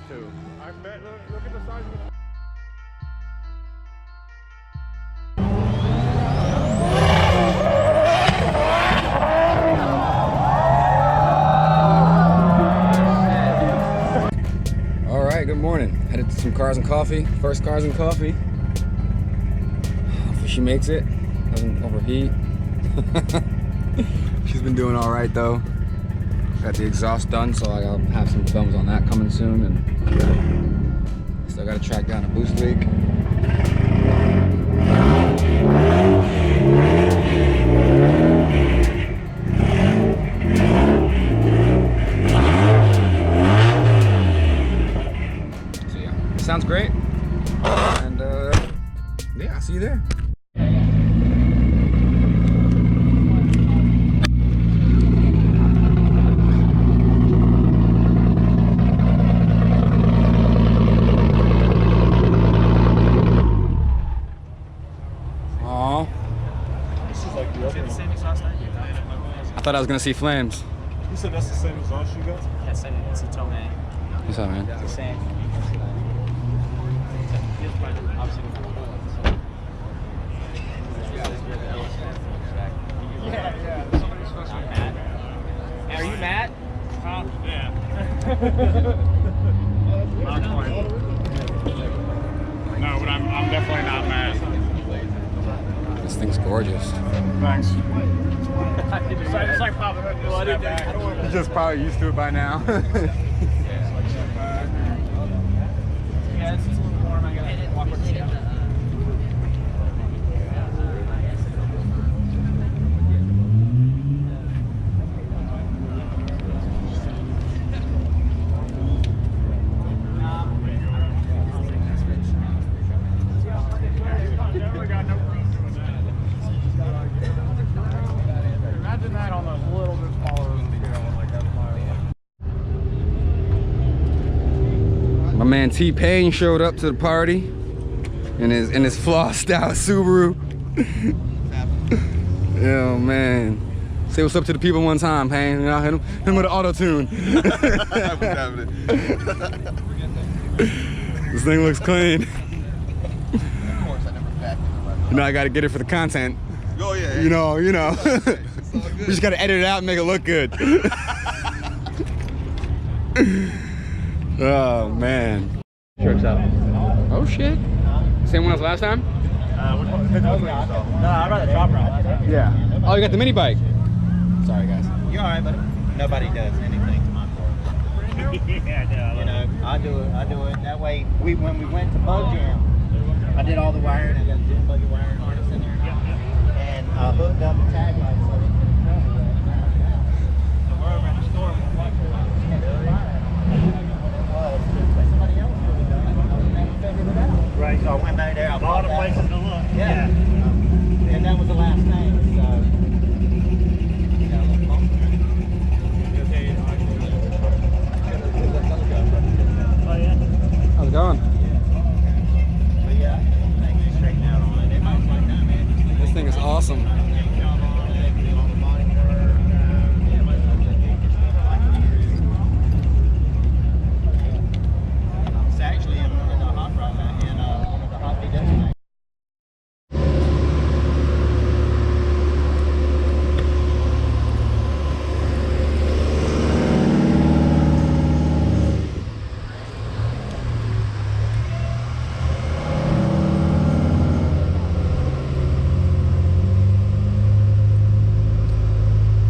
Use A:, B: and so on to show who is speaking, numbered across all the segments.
A: to. I bet. Look at the size of the.
B: All right, good morning. Headed to some Cars and Coffee. First Cars and Coffee. Hopefully she makes it. Doesn't overheat. She's been doing all right though. Got the exhaust done, so I gotta have some films on that coming soon, and still gotta track down a boost leak. So yeah, sounds great, and yeah, I'll see you there. I thought I was gonna see flames.
A: You said that's the same exhaust you got?
C: Yeah, it's a tone A.
B: What's up, man?
C: It's the same. Yeah. Somebody's supposed to be Matt. Are you Matt? Yeah.
A: No, but I'm definitely not mad.
B: This thing's gorgeous.
A: Thanks.
C: It's like popping up.
A: You're just probably used to it by now.
C: Yeah, it's a little warm. I gotta walk with the
A: Imagine that on a little bit smaller scale, like that's
B: My man T-Pain showed up to the party in his flossed out Subaru. Yo, man. Say what's up to the people one time, Pain. You know, hit him with an auto tune. This thing looks clean.
D: Of course, I never backed it.
B: You know, I gotta get it for the content.
D: Oh yeah.
B: You know.
D: It's all good.
B: We just gotta edit it out and make it look good. Oh man.
C: Trips out.
B: Oh shit. Same one as last time?
C: No, I'd rather drop ride.
B: Yeah. Oh, you got the mini bike. Sorry guys.
E: You're all right, buddy. Nobody does anything to my car.
C: Yeah,
E: You know, I do it. That way, when we went to Bug Jam, I did all the wiring. I got a Jim Buggy wiring harness in there, and I hooked up the tag light so they couldn't tell me that.
C: we're over at the store.
E: Somebody else would have done it. I would never figured it out.
C: Right.
E: So I went back there. I
C: A lot of
E: bought that
C: places
E: one.
C: to look.
E: Yeah. And that was the last thing. So.
C: Oh yeah.
B: How's it going?
E: But yeah, things are straightened out on it. Everybody's like, nah, man.
B: This thing is awesome.
E: It's actually in one of the hot rod, in one of the hot V destinations.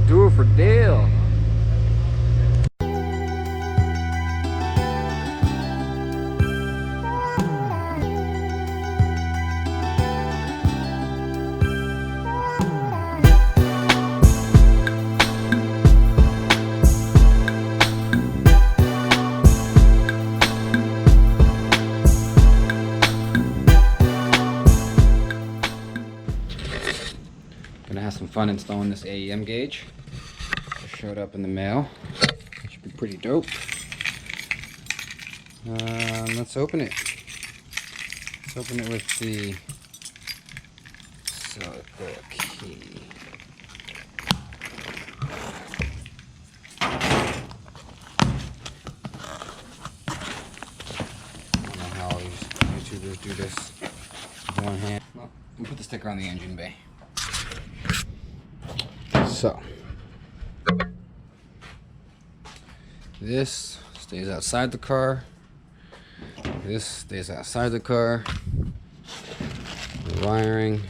B: Do it for Dale. Gonna have some fun installing this AEM gauge. Just showed up in the mail. It should be pretty dope. Let's open it. Let's open it with the Celica key. You just do this with one hand. Well, we'll put the sticker on the engine bay. So this stays outside the car. This stays outside the car. The wiring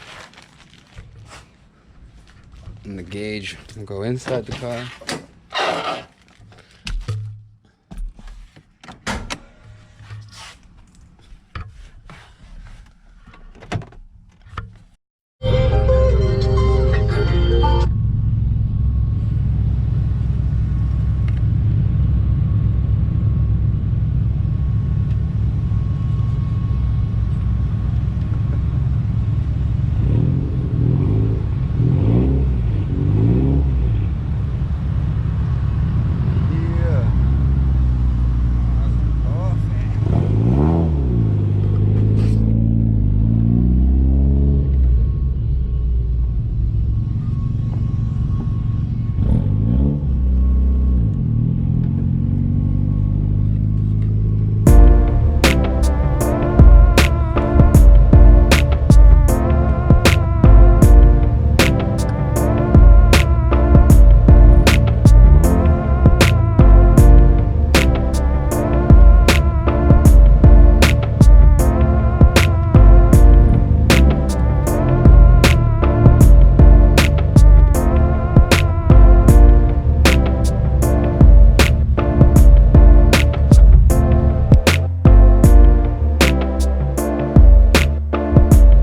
B: and the gauge will go inside the car.